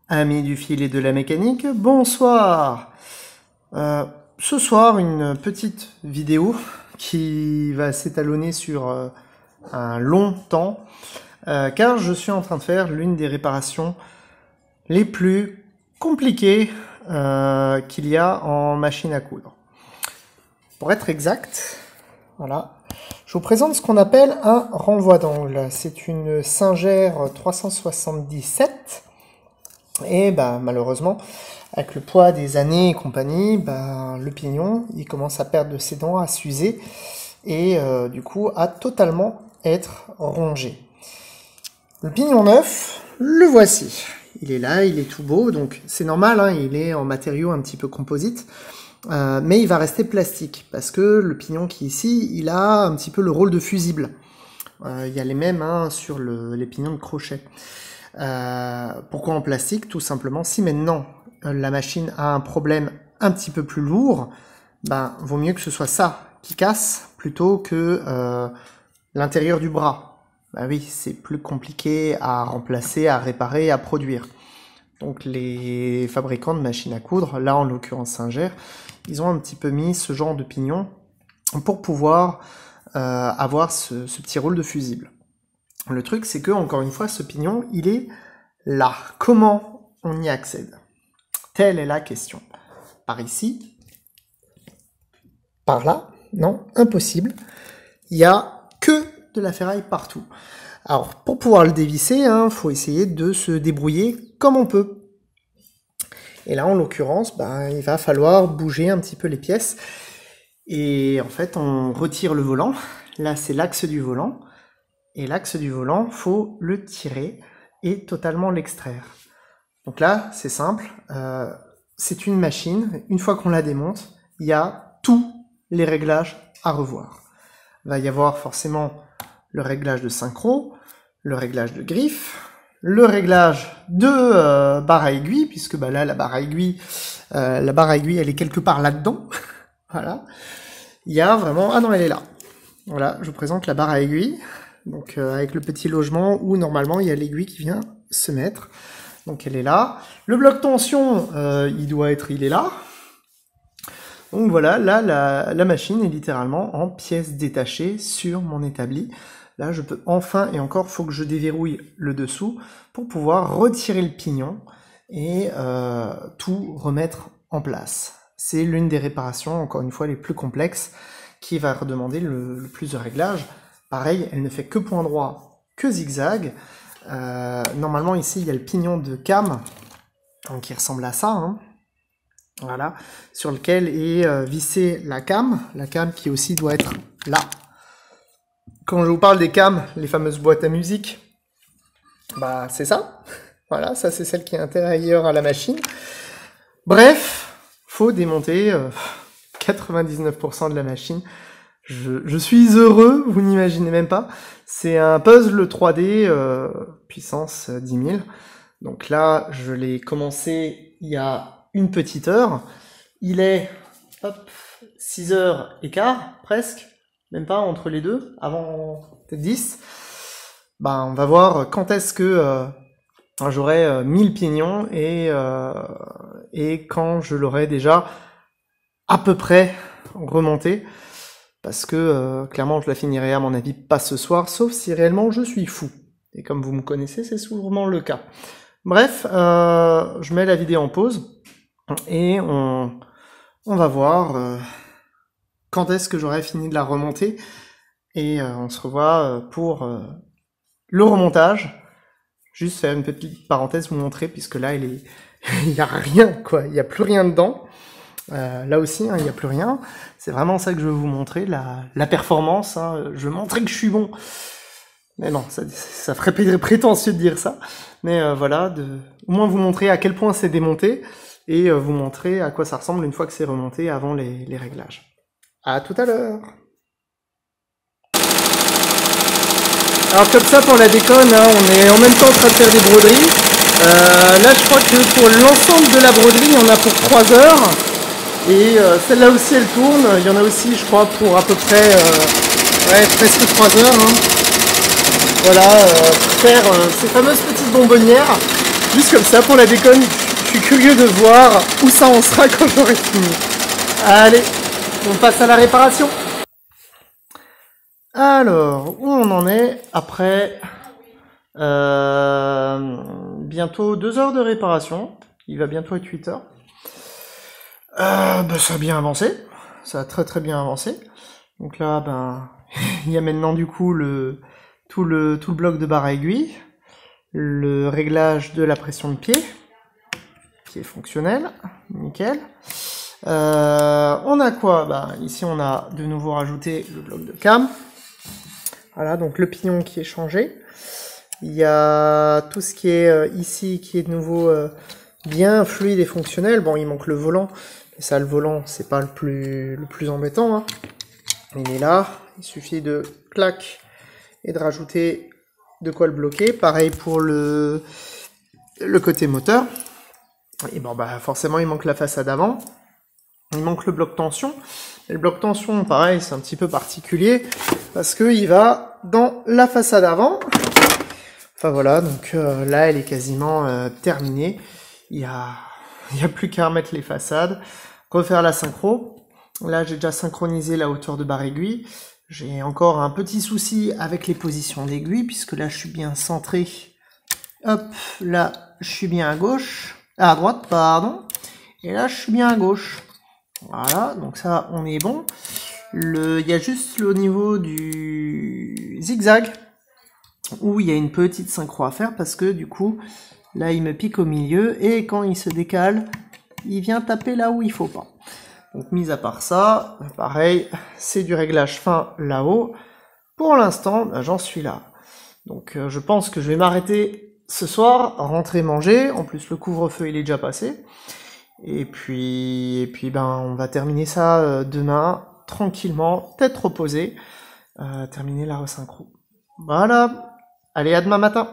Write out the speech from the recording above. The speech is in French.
Amis du fil et de la mécanique, bonsoir. Ce soir, une petite vidéo qui va s'étalonner sur un long temps, car je suis en train de faire l'une des réparations les plus compliquées qu'il y a en machine à coudre. Pour être exact, voilà, je vous présente ce qu'on appelle un renvoi d'angle. C'est une Singer 377. Et bah, malheureusement, avec le poids des années et compagnie, bah, le pignon, il commence à perdre de ses dents, à s'user, et du coup à totalement être rongé. Le pignon neuf, le voici. Il est là, il est tout beau, donc c'est normal, hein, il est en matériau un petit peu composite, mais il va rester plastique, parce que le pignon qui est ici, il a un petit peu le rôle de fusible. Il y a les mêmes hein, sur les pignons de crochet. Pourquoi en plastique? Tout simplement, si maintenant la machine a un problème un petit peu plus lourd, ben, vaut mieux que ce soit ça qui casse plutôt que l'intérieur du bras. Ben oui, c'est plus compliqué à remplacer, à réparer, à produire. Donc les fabricants de machines à coudre, là en l'occurrence Singer, ils ont un petit peu mis ce genre de pignon pour pouvoir avoir ce petit rôle de fusible. Le truc, c'est que, encore une fois, ce pignon, il est là. Comment on y accède? Telle est la question. Par ici? Par là? Non, impossible. Il n'y a que de la ferraille partout. Alors, pour pouvoir le dévisser, hein, faut essayer de se débrouiller comme on peut. Et là, en l'occurrence, ben, il va falloir bouger un petit peu les pièces. Et en fait, on retire le volant. Là, c'est l'axe du volant. Et l'axe du volant, faut le tirer et totalement l'extraire. Donc là, c'est simple. C'est une machine. Une fois qu'on la démonte, il y a tous les réglages à revoir. Il va y avoir forcément le réglage de synchro, le réglage de griffe, le réglage de barre à aiguille, puisque bah là, la barre à aiguille, elle est quelque part là-dedans. Voilà. Il y a vraiment... Ah non, elle est là. Voilà, je vous présente la barre à aiguille. Donc avec le petit logement où normalement il y a l'aiguille qui vient se mettre. Donc elle est là. Le bloc tension, il est là. Donc voilà, là la machine est littéralement en pièces détachées sur mon établi. Là je peux enfin, et encore faut que je déverrouille le dessous pour pouvoir retirer le pignon et tout remettre en place. C'est l'une des réparations, encore une fois, les plus complexes qui va redemander le plus de réglages. Pareil, elle ne fait que point droit, que zigzag. Normalement, ici, il y a le pignon de cam, donc, qui ressemble à ça. Hein. Voilà, sur lequel est vissée la cam qui aussi doit être là. Quand je vous parle des cams, les fameuses boîtes à musique, bah c'est ça. Voilà, ça c'est celle qui est intérieure à la machine. Bref, faut démonter 99% de la machine. Je suis heureux, vous n'imaginez même pas. C'est un puzzle 3D puissance 10 000. Donc là, je l'ai commencé il y a une petite heure. Il est 6h15 presque, même pas entre les deux, avant peut-être 10. Ben, on va voir quand est-ce que j'aurai 1000 pignons et quand je l'aurai déjà à peu près remonté. Parce que clairement je la finirai à mon avis pas ce soir, sauf si réellement je suis fou. Et comme vous me connaissez, c'est souvent le cas. Bref, je mets la vidéo en pause et on va voir quand est-ce que j'aurai fini de la remonter. Et on se revoit pour le remontage. Juste faire une petite parenthèse, vous montrer, puisque là il n'y a rien, quoi. Il n'y a plus rien dedans. Là aussi, hein, il n'y a plus rien. C'est vraiment ça que je veux vous montrer, la performance. Hein. Je veux montrer que je suis bon. Mais non, ça ferait prétentieux de dire ça. Mais voilà, au moins vous montrer à quel point c'est démonté et vous montrer à quoi ça ressemble une fois que c'est remonté avant les réglages. À tout à l'heure. Alors comme ça pour la déconne, hein, on est en même temps en train de faire des broderies. Là je crois que pour l'ensemble de la broderie, on a pour 3 heures. Et celle-là aussi elle tourne, il y en a aussi je crois pour à peu près presque 3 heures. Hein. Voilà, pour faire ces fameuses petites bonbonnières Juste comme ça, pour la déconne, je suis curieux de voir où ça en sera quand j'aurai fini. Allez, on passe à la réparation. Alors, où on en est après bientôt 2 heures de réparation. Il va bientôt être 8 heures. Ça a bien avancé. Ça a très bien avancé. Donc là, il y a maintenant du coup tout le bloc de barre à aiguille, le réglage de la pression de pied, qui est fonctionnel, nickel. On a quoi? Ici on a de nouveau rajouté le bloc de cam. Voilà, donc le pignon qui est changé. Il y a tout ce qui est ici qui est de nouveau bien fluide et fonctionnel. Bon, il manque le volant, mais ça, le volant, c'est pas le plus embêtant, hein. Il est là, il suffit de clac et de rajouter de quoi le bloquer. Pareil pour le côté moteur. Et forcément, il manque la façade avant. Il manque le bloc tension. Et le bloc tension, pareil, c'est un petit peu particulier parce qu'il va dans la façade avant. Enfin voilà, donc là, elle est quasiment terminée. Il y a plus qu'à remettre les façades, refaire la synchro. Là, j'ai déjà synchronisé la hauteur de barre aiguille. J'ai encore un petit souci avec les positions d'aiguille, puisque là, je suis bien centré. Hop, là, je suis bien à gauche. À droite, pardon. Et là, je suis bien à gauche. Voilà, donc ça, on est bon. Il y a juste au niveau du zigzag, où il y a une petite synchro à faire, parce que du coup, là, il me pique au milieu, et quand il se décale, il vient taper là où il faut pas. Donc, mis à part ça, pareil, c'est du réglage fin là-haut. Pour l'instant, j'en suis là. Donc, je pense que je vais m'arrêter ce soir, rentrer manger. En plus, le couvre-feu, il est déjà passé. Et puis on va terminer ça demain, tranquillement, tête reposée. Terminer la resynchro. Voilà. Allez, à demain matin.